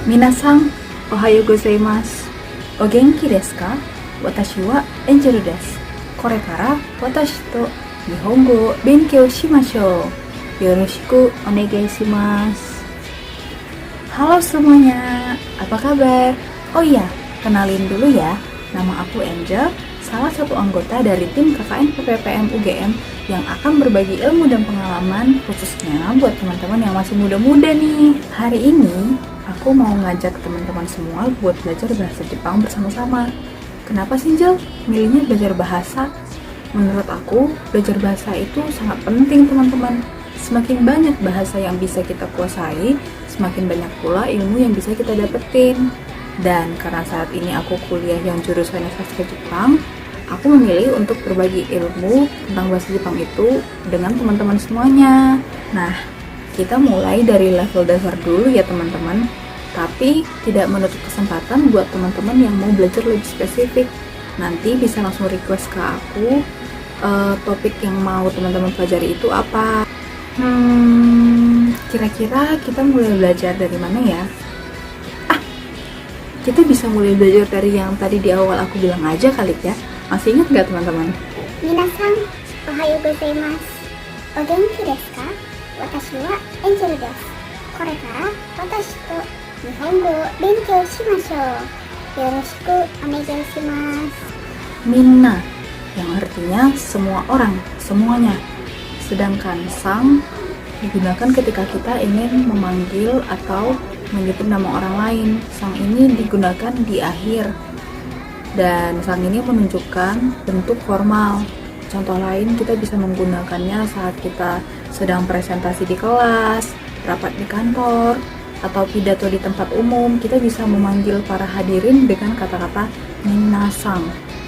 Minasan, ohayo gozaimasu. O genki desu ka? Watashi wa Angel desu. Kore kara watashi to Nihongo benkyou shimashou. Yoroshiku onegai shimasu. Halo semuanya, apa kabar? Oh iya, kenalin dulu ya. Nama aku Angel, salah satu anggota dari tim KKN PPPM UGM yang akan berbagi ilmu dan pengalaman khususnya buat teman-teman yang masih muda-muda nih. Hari ini aku mau ngajak teman-teman semua buat belajar bahasa Jepang bersama-sama. Kenapa sih Angel milihnya belajar bahasa? Menurut aku, belajar bahasa itu sangat penting teman-teman. Semakin banyak bahasa yang bisa kita kuasai, semakin banyak pula ilmu yang bisa kita dapetin. Dan karena saat ini aku kuliah yang jurusannya sastra Jepang, aku memilih untuk berbagi ilmu tentang bahasa Jepang itu dengan teman-teman semuanya. Nah, kita mulai dari level dasar dulu ya teman-teman. Tapi tidak menutup kesempatan buat teman-teman yang mau belajar lebih spesifik. Nanti bisa langsung request ke aku topik yang mau teman-teman pelajari itu apa. Kira-kira kita mulai belajar dari mana ya? Kita bisa mulai belajar dari yang tadi di awal aku bilang aja kali ya. Masih ingat nggak teman-teman? Minasan, ohayo gozaimasu. O genki desu ka? Watashi wa Angel desu. Kore kara watashi to Nihongo benkyou shimashou. Yoroshiku onegai shimasu. Minna, yang artinya semua orang, semuanya. Sedangkan sang digunakan ketika kita ingin memanggil atau menyebut nama orang lain. Sang ini digunakan di akhir. Dan sang ini menunjukkan bentuk formal. Contoh lain kita bisa menggunakannya saat kita sedang presentasi di kelas, rapat di kantor, atau pidato di tempat umum. Kita bisa memanggil para hadirin dengan kata-kata minasan.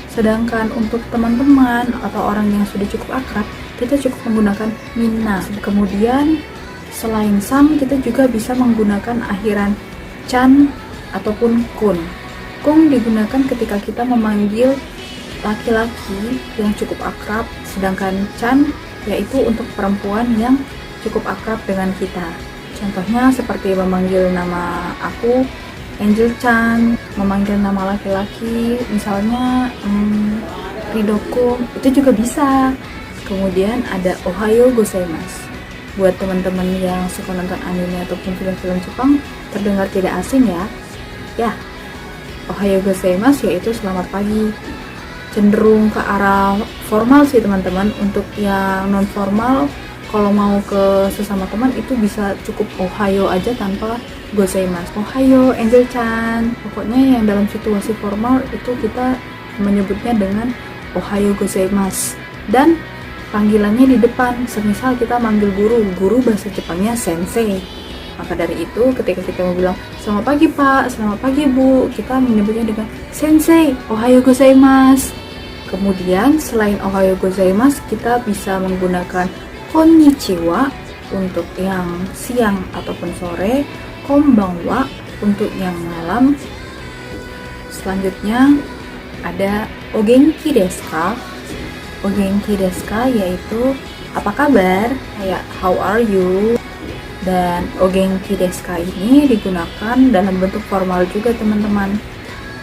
Sedangkan untuk teman-teman atau orang yang sudah cukup akrab, kita cukup menggunakan minna. Kemudian selain sang, kita juga bisa menggunakan akhiran chan ataupun kun. Kun digunakan ketika kita memanggil laki-laki yang cukup akrab, sedangkan chan yaitu untuk perempuan yang cukup akrab dengan kita. Contohnya seperti memanggil nama aku Angel-chan, memanggil nama laki-laki misalnya Ridoko, itu juga bisa. Kemudian ada ohayo gozaimasu. Buat teman-teman yang suka nonton anime ataupun film-film Jepang, terdengar tidak asing ya. Ya, ohayo gozaimasu yaitu selamat pagi. Cenderung ke arah formal sih teman-teman. Untuk yang non formal, kalau mau ke sesama teman itu bisa cukup ohayo aja tanpa gozaimasu. Ohayo Angel-chan. Pokoknya yang dalam situasi formal itu kita menyebutnya dengan ohayo gozaimasu. Dan panggilannya di depan. Semisal kita manggil guru bahasa Jepangnya sensei. Maka dari itu ketika kita mau bilang selamat pagi pak, selamat pagi bu, kita menyebutnya dengan sensei, ohayo gozaimasu. Kemudian selain ohayo gozaimasu, kita bisa menggunakan konnichiwa untuk yang siang ataupun sore, konbanwa untuk yang malam. Selanjutnya ada o genki desu ka? O genki desu ka yaitu apa kabar, kayak how are you. Dan o genki desu ka ini digunakan dalam bentuk formal juga teman-teman.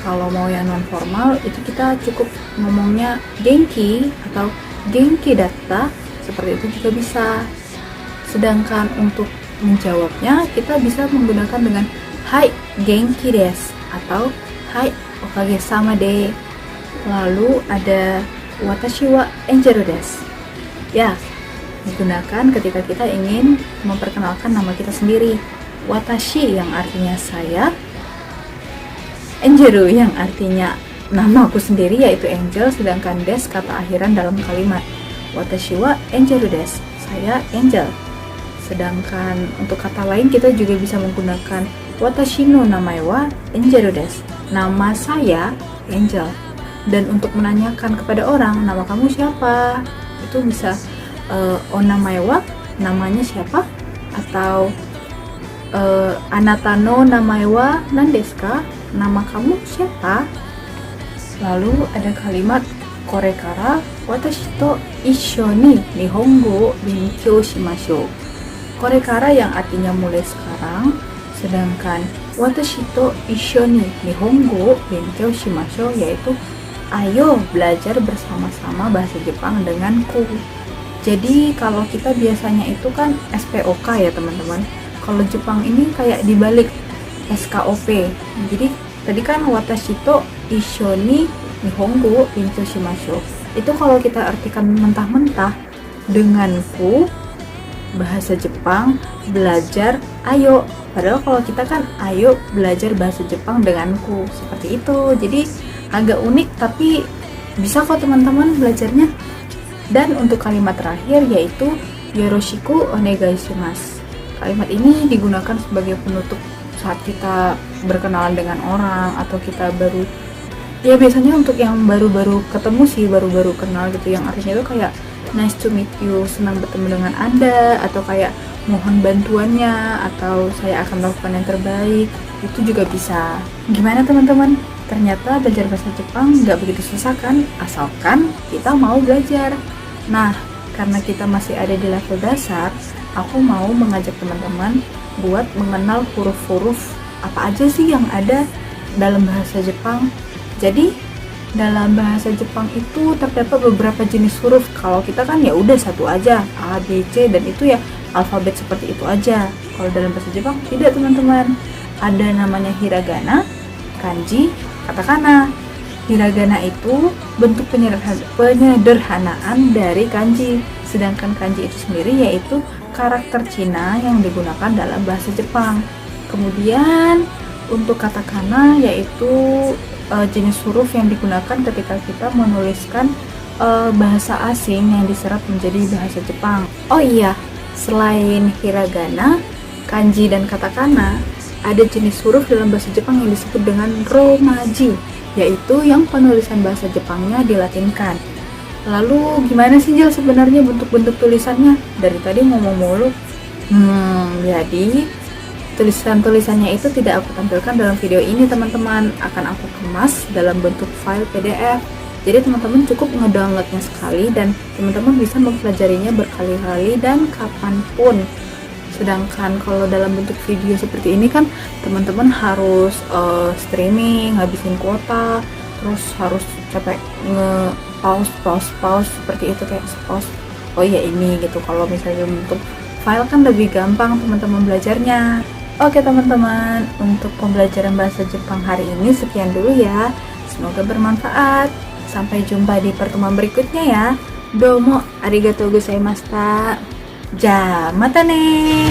Kalau mau yang non formal itu kita cukup ngomongnya genki atau genki datta, seperti itu juga bisa. Sedangkan untuk menjawabnya kita bisa menggunakan dengan hai genki desu atau hai okage-sama de. Lalu ada watashi wa Angel desu. Ya, digunakan ketika kita ingin memperkenalkan nama kita sendiri. Watashi yang artinya saya, Angel yang artinya nama aku sendiri yaitu Angel, sedangkan des kata akhiran dalam kalimat. Watashi wa Angel desu, saya Angel. Sedangkan untuk kata lain kita juga bisa menggunakan watashi no namae wa Angel desu, nama saya Angel. Dan untuk menanyakan kepada orang nama kamu siapa, itu bisa onamae wa, namanya siapa, atau anata no namae wa nan desu ka, nama kamu siapa. Lalu ada kalimat kore kara watashi to issho ni nihongo benkyou shimashou. Kore kara yang artinya mulai sekarang, sedangkan watashi to issho ni nihongo benkyou shimashou, yaitu ayo belajar bersama-sama bahasa Jepang denganku. Jadi kalau kita biasanya itu kan SPOK ya teman-teman. Kalau Jepang ini kayak dibalik, SKOP. Jadi tadi kan watashi to issho ni nihongo benkyou shimashou. Itu kalau kita artikan mentah-mentah, denganku bahasa Jepang belajar ayo. Padahal kalau kita kan ayo belajar bahasa Jepang denganku, seperti itu. Jadi agak unik tapi bisa kok teman-teman belajarnya. Dan untuk kalimat terakhir yaitu yoroshiku onegai shimasu. Kalimat ini digunakan sebagai penutup saat kita berkenalan dengan orang atau kita baru, ya biasanya untuk yang baru-baru ketemu sih, baru-baru kenal gitu, yang artinya itu kayak nice to meet you, senang bertemu dengan Anda, atau kayak mohon bantuannya, atau saya akan melakukan yang terbaik, itu juga bisa. Gimana teman-teman? Ternyata belajar bahasa Jepang nggak begitu susah kan, asalkan kita mau belajar. Nah, karena kita masih ada di level dasar, aku mau mengajak teman-teman buat mengenal huruf-huruf apa aja sih yang ada dalam bahasa Jepang. Jadi dalam bahasa Jepang itu terdapat beberapa jenis huruf. Kalau kita kan ya udah satu aja, A, B, C, dan itu ya alfabet seperti itu aja. Kalau dalam bahasa Jepang tidak teman-teman. Ada namanya hiragana, kanji, katakana. Hiragana itu bentuk penyederhanaan dari kanji. Sedangkan kanji itu sendiri yaitu karakter Cina yang digunakan dalam bahasa Jepang. Kemudian untuk katakana yaitu jenis huruf yang digunakan ketika kita menuliskan bahasa asing yang diserap menjadi bahasa Jepang. Oh iya, selain hiragana, kanji, dan katakana, ada jenis huruf dalam bahasa Jepang yang disebut dengan romaji, yaitu yang penulisan bahasa Jepangnya dilatinkan. Lalu gimana sih Jel sebenarnya bentuk-bentuk tulisannya? Dari tadi ngomong mulu. Jadi tulisan-tulisannya itu tidak aku tampilkan dalam video ini teman-teman, akan aku kemas dalam bentuk file PDF. Jadi teman-teman cukup ngedownloadnya sekali dan teman-teman bisa mempelajarinya berkali-kali dan kapanpun. Sedangkan kalau dalam bentuk video seperti ini kan teman-teman harus streaming, habisin kuota, terus harus capek nge-pause seperti itu, kayak pause. Oh ya ini gitu. Kalau misalnya bentuk file kan lebih gampang teman-teman belajarnya. Oke teman-teman, untuk pembelajaran bahasa Jepang hari ini sekian dulu ya. Semoga bermanfaat. Sampai jumpa di pertemuan berikutnya ya. Domo arigatou gozaimashita. Ja, mata ne.